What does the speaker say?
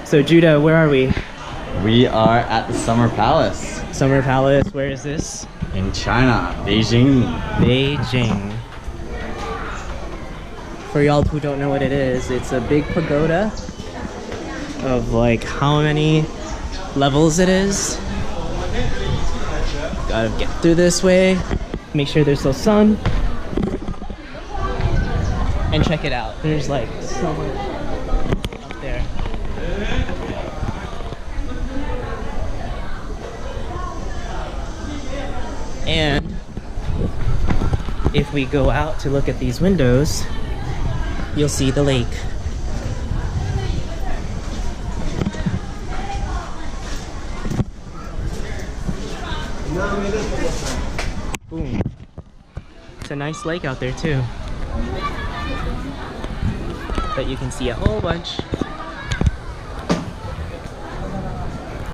So Judah, where are we? We are at the Summer Palace Summer Palace. Where is this? in China, Beijing. Beijing. For y'all who don't know what it is, it's a big pagoda of like how many levels it is. Gotta get through this way. Make sure there's no sun. And check it out. There's like so much up there. And if we go out to look at these windows, you'll see the lake. Boom. It's a nice lake out there too. But you can see a whole bunch